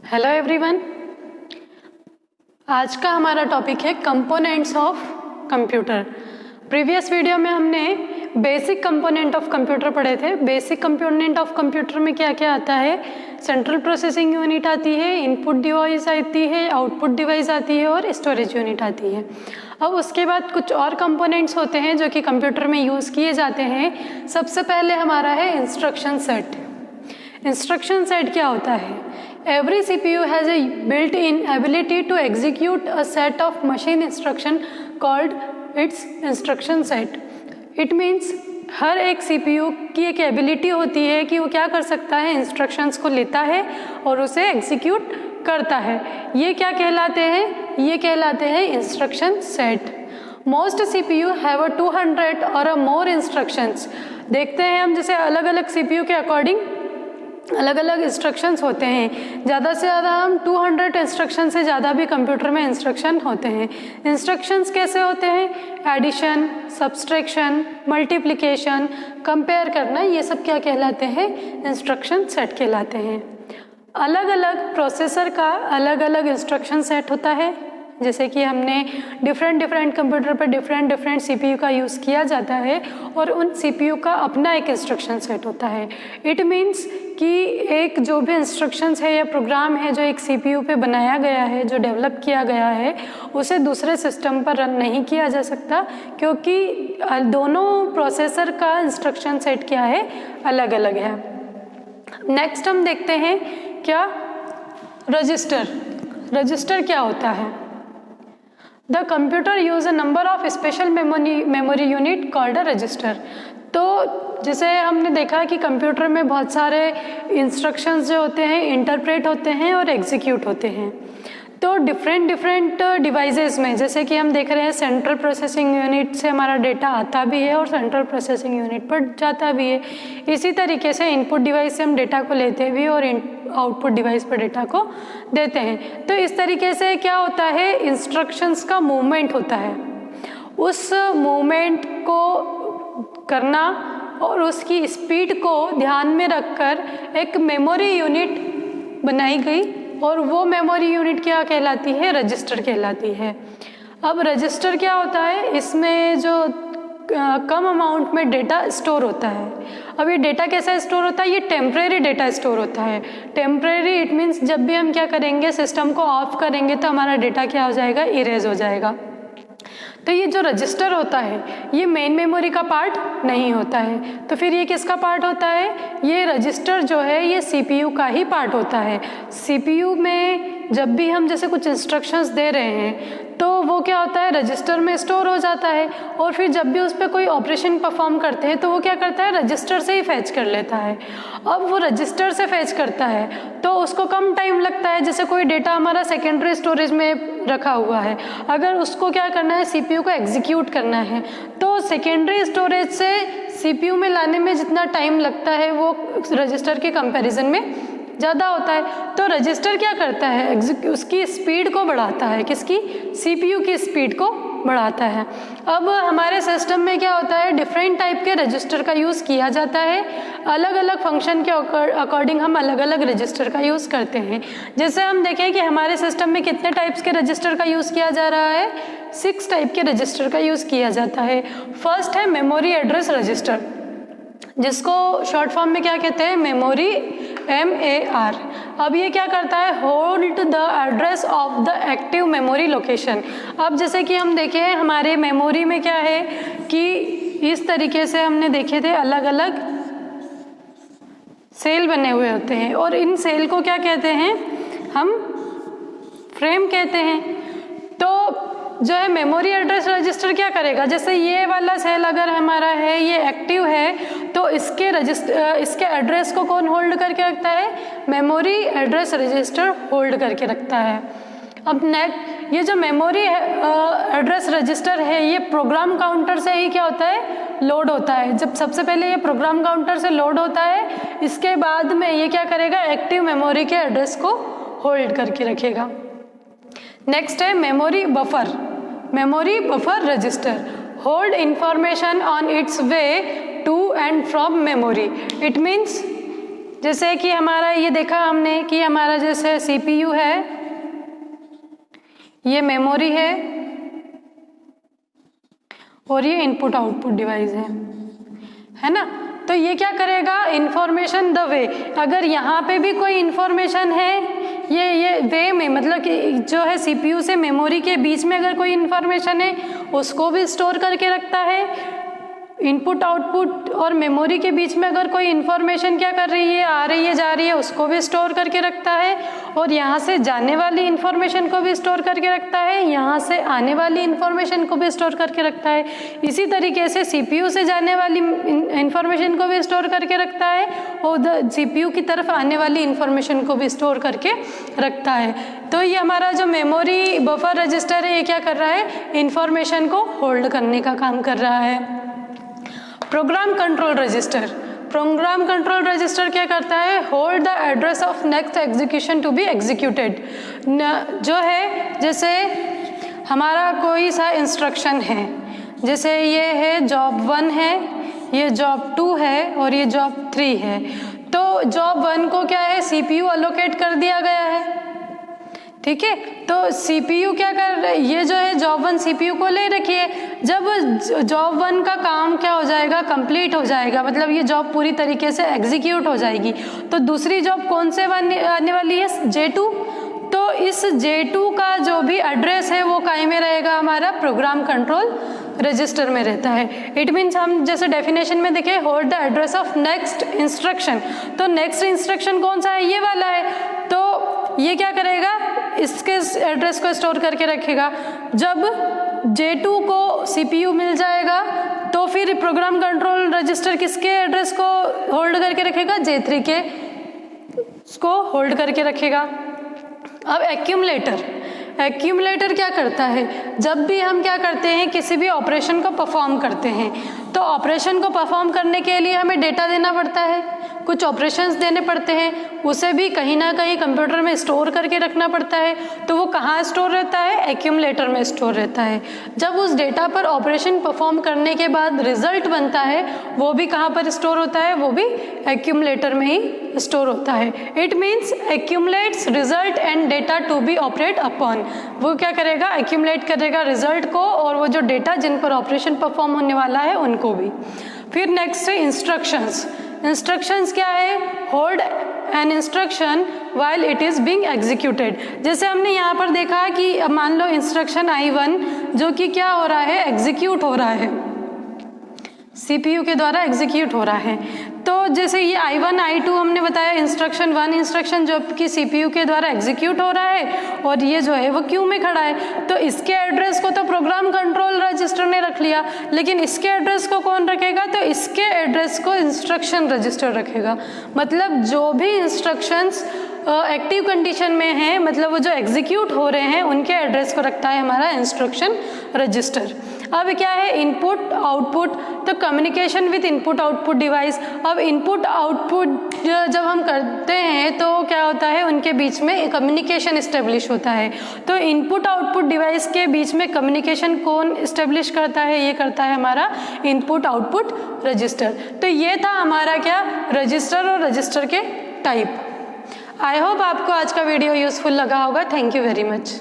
Hello everyone, आज का हमारा टॉपिक है components of computer. Previous video में हमने बेसिक कंपोनेंट ऑफ कंप्यूटर पढ़े थे। बेसिक कंपोनेंट ऑफ कंप्यूटर में क्या क्या आता है? सेंट्रल प्रोसेसिंग यूनिट आती है, इनपुट डिवाइस आती है, आउटपुट डिवाइस आती है और स्टोरेज यूनिट आती है। अब उसके बाद कुछ और कंपोनेंट्स होते हैं जो कि कंप्यूटर में यूज़ किए जाते हैं। सबसे पहले हमारा है इंस्ट्रक्शन सेट। इंस्ट्रक्शन सेट क्या होता है? Every CPU has a built-in ability to execute a set of machine instruction called its instruction set. It means हर एक CPU की एक एबिलिटी होती है कि वो क्या कर सकता है, इंस्ट्रक्शंस को लेता है और उसे एग्जीक्यूट करता है। ये क्या कहलाते हैं? ये कहलाते हैं instruction set. Most CPU have a 200 और अ मोर इंस्ट्रक्शंस। देखते हैं हम जैसे अलग अलग CPU के अकॉर्डिंग अलग अलग इंस्ट्रक्शंस होते हैं। ज़्यादा से ज़्यादा हम 200 इंस्ट्रक्शन से ज़्यादा भी कंप्यूटर में इंस्ट्रक्शन होते हैं। इंस्ट्रक्शंस कैसे होते हैं? एडिशन, सब्सट्रैक्शन, मल्टीप्लिकेशन, कंपेयर करना, ये सब क्या कहलाते हैं? इंस्ट्रक्शन सेट कहलाते हैं। अलग अलग प्रोसेसर का अलग अलग इंस्ट्रक्शन सेट होता है। जैसे कि हमने डिफरेंट कंप्यूटर पर डिफरेंट CPU का यूज़ किया जाता है और उन CPU का अपना एक इंस्ट्रक्शन सेट होता है। इट मीन्स कि एक जो भी इंस्ट्रक्शंस है या प्रोग्राम है जो एक CPU पे बनाया गया है, जो डेवलप किया गया है, उसे दूसरे सिस्टम पर रन नहीं किया जा सकता, क्योंकि दोनों प्रोसेसर का इंस्ट्रक्शन सेट क्या है, अलग अलग है। नेक्स्ट हम देखते हैं क्या, रजिस्टर। रजिस्टर क्या होता है? The computer use a number of special memory unit called a register। तो जैसे हमने देखा कि कंप्यूटर में बहुत सारे इंस्ट्रक्शंस जो होते हैं इंटरप्रेट होते हैं और एग्जीक्यूट होते हैं। तो डिफरेंट डिवाइसेस में, जैसे कि हम देख रहे हैं सेंट्रल प्रोसेसिंग यूनिट से हमारा डेटा आता भी है और सेंट्रल प्रोसेसिंग यूनिट पर जाता भी है। इसी तरीके से इनपुट डिवाइस से हम डेटा को लेते भी और आउटपुट डिवाइस पर डेटा को देते हैं। तो इस तरीके से क्या होता है, इंस्ट्रक्शंस का मूवमेंट होता है। उस मूवमेंट को करना और उसकी स्पीड को ध्यान में रखकर एक मेमोरी यूनिट बनाई गई और वो मेमोरी यूनिट क्या कहलाती है? रजिस्टर कहलाती है। अब रजिस्टर क्या होता है? इसमें जो कम अमाउंट में डेटा स्टोर होता है। अब ये डेटा कैसा स्टोर होता है? ये टेम्परेरी डेटा स्टोर होता है। टेम्परेरी इट मीन्स जब भी हम क्या करेंगे, सिस्टम को ऑफ करेंगे तो हमारा डेटा क्या हो जाएगा? इरेज हो जाएगा। तो ये जो रजिस्टर होता है ये मेन मेमोरी का पार्ट नहीं होता है। तो फिर ये किसका पार्ट होता है? ये रजिस्टर जो है ये CPU का ही पार्ट होता है। CPU में जब भी हम जैसे कुछ इंस्ट्रक्शंस दे रहे हैं तो वो क्या होता है, रजिस्टर में स्टोर हो जाता है और फिर जब भी उस पर कोई ऑपरेशन परफॉर्म करते हैं तो वो क्या करता है, रजिस्टर से ही फैच कर लेता है। अब वो रजिस्टर से फैच करता है तो उसको कम टाइम लगता है। जैसे कोई डेटा हमारा सेकेंडरी स्टोरेज में रखा हुआ है, अगर उसको क्या करना है, CPU को एग्जीक्यूट करना है, तो सेकेंडरी स्टोरेज से CPU में लाने में जितना टाइम लगता है वो रजिस्टर के कंपैरिजन में ज़्यादा होता है। तो रजिस्टर क्या करता है, उसकी स्पीड को बढ़ाता है। किसकी? CPU की स्पीड को बढ़ाता है। अब हमारे सिस्टम में क्या होता है, डिफरेंट टाइप के रजिस्टर का यूज़ किया जाता है। अलग अलग फंक्शन के अकॉर्डिंग हम अलग अलग रजिस्टर का यूज़ करते हैं। जैसे हम देखें कि हमारे सिस्टम में कितने टाइप्स के रजिस्टर का यूज़ किया जा रहा है, 6 टाइप के रजिस्टर का यूज़ किया जाता है। फर्स्ट है मेमोरी एड्रेस रजिस्टर, जिसको शॉर्ट फॉर्म में क्या कहते हैं, मेमोरी, MAR। अब ये क्या करता है, hold the address of the active memory location. अब जैसे कि हम देखें हमारे मेमोरी में क्या है कि इस तरीके से हमने देखे थे अलग अलग सेल बने हुए होते हैं और इन सेल को क्या कहते हैं, हम फ्रेम कहते हैं। तो जो है मेमोरी एड्रेस रजिस्टर क्या करेगा, जैसे ये वाला सेल अगर हमारा है, ये एक्टिव है, तो इसके एड्रेस को कौन होल्ड करके रखता है, मेमोरी एड्रेस रजिस्टर होल्ड करके रखता है। अब नेक्स्ट, ये जो मेमोरी एड्रेस रजिस्टर है ये प्रोग्राम काउंटर से ही क्या होता है, लोड होता है। जब सबसे पहले ये प्रोग्राम काउंटर से लोड होता है, इसके बाद में ये क्या करेगा, एक्टिव मेमोरी के एड्रेस को होल्ड करके रखेगा। नेक्स्ट है memory buffer. Memory buffer register hold information on its way to and from memory. It means जैसे कि हमारा ये देखा हमने कि हमारा जैसे CPU है, ये मेमोरी है और ये इनपुट आउटपुट डिवाइस है ना। तो ये क्या करेगा, इंफॉर्मेशन द वे, अगर यहाँ पे भी कोई इंफॉर्मेशन है ये वे में, मतलब कि जो है CPU से मेमोरी के बीच में अगर कोई इंफॉर्मेशन है उसको भी स्टोर करके रखता है। इनपुट आउटपुट और मेमोरी के बीच में अगर कोई इंफॉर्मेशन क्या कर रही है, आ रही है जा रही है, उसको भी स्टोर करके रखता है। और यहाँ से जाने वाली इंफॉर्मेशन को भी स्टोर करके रखता है, यहाँ से आने वाली इंफॉर्मेशन को भी स्टोर करके रखता है। इसी तरीके से CPU से जाने वाली इंफॉर्मेशन को भी स्टोर करके रखता है और CPU की तरफ आने वाली इंफॉर्मेशन को भी स्टोर करके रखता है। तो ये हमारा जो मेमोरी बफर रजिस्टर है ये क्या कर रहा है, इंफॉर्मेशन को होल्ड करने का काम कर रहा है। Program control register, program control register क्या करता है, hold the address of next execution to be executed. जो है जैसे हमारा कोई सा इंस्ट्रक्शन है, जैसे ये है जॉब 1 है, ये जॉब 2 है और ये जॉब 3 है। तो जॉब 1 को क्या है, CPU अलोकेट कर दिया गया है, ठीक है। तो CPU क्या कर रहा है, ये जो है जॉब 1 CPU को ले रखी है। जब जॉब 1 का काम क्या हो जाएगा, कंप्लीट हो जाएगा, मतलब ये जॉब पूरी तरीके से एग्जीक्यूट हो जाएगी, तो दूसरी जॉब कौन से आने वाली है, J2। तो इस J2 का जो भी एड्रेस है वो काहे में रहेगा, हमारा प्रोग्राम कंट्रोल रजिस्टर में रहता है। इट मीन्स हम जैसे डेफिनेशन में देखें, hold the address of next instruction, तो नेक्स्ट इंस्ट्रक्शन कौन सा है, ये वाला है। तो ये क्या करेगा, इसके एड्रेस को स्टोर करके रखेगा। जब J2 को CPU मिल जाएगा तो फिर प्रोग्राम कंट्रोल रजिस्टर किसके एड्रेस को होल्ड करके रखेगा, J3 के उसको होल्ड करके रखेगा। अब एक्यूमुलेटर क्या करता है, जब भी हम क्या करते हैं, किसी भी ऑपरेशन को परफॉर्म करते हैं, तो ऑपरेशन को परफॉर्म करने के लिए हमें डेटा देना पड़ता है, कुछ ऑपरेशंस देने पड़ते हैं, उसे भी कहीं ना कहीं कंप्यूटर में स्टोर करके रखना पड़ता है। तो वो कहाँ स्टोर रहता है, एक्यूमुलेटर में स्टोर रहता है। जब उस डेटा पर ऑपरेशन परफॉर्म करने के बाद रिजल्ट बनता है, वो भी कहाँ पर स्टोर होता है, वो भी एक्यूमुलेटर में ही स्टोर होता है। It means accumulates result and data to be operate upon. वो क्या करेगा, एक्यूमुलेट करेगा रिजल्ट को और वो जो डेटा जिन पर ऑपरेशन परफॉर्म होने वाला है उनको भी। फिर नेक्स्ट है इंस्ट्रक्शंस। इंस्ट्रक्शंस क्या है, hold an instruction while it is being executed. जैसे हमने यहाँ पर देखा कि अब मान लो इंस्ट्रक्शन I1 जो कि क्या हो रहा है, एग्जीक्यूट हो रहा है, CPU के द्वारा एग्जीक्यूट हो रहा है। तो जैसे ये I1 I2 हमने बताया, इंस्ट्रक्शन 1 इंस्ट्रक्शन जो कि CPU के द्वारा एग्जीक्यूट हो रहा है और ये जो है वो क्यू में खड़ा है। तो इसके एड्रेस को तो प्रोग्राम कंट्रोल रजिस्टर ने रख लिया, लेकिन इसके एड्रेस को कौन रखेगा, तो इसके एड्रेस को इंस्ट्रक्शन रजिस्टर रखेगा। मतलब जो भी इंस्ट्रक्शंस एक्टिव कंडीशन में है, मतलब वो जो एग्जीक्यूट हो रहे हैं, उनके एड्रेस को रखता है हमारा इंस्ट्रक्शन रजिस्टर। अब क्या है, इनपुट आउटपुट, तो communication with input output device. अब इनपुट आउटपुट जब हम करते हैं तो क्या होता है, उनके बीच में कम्युनिकेशन इस्टेब्लिश होता है। तो इनपुट आउटपुट डिवाइस के बीच में कम्युनिकेशन कौन इस्टेब्लिश करता है, ये करता है हमारा इनपुट आउटपुट रजिस्टर। तो ये था हमारा क्या, रजिस्टर और रजिस्टर के टाइप। आई होप आपको आज का वीडियो यूजफुल लगा होगा। Thank you very much.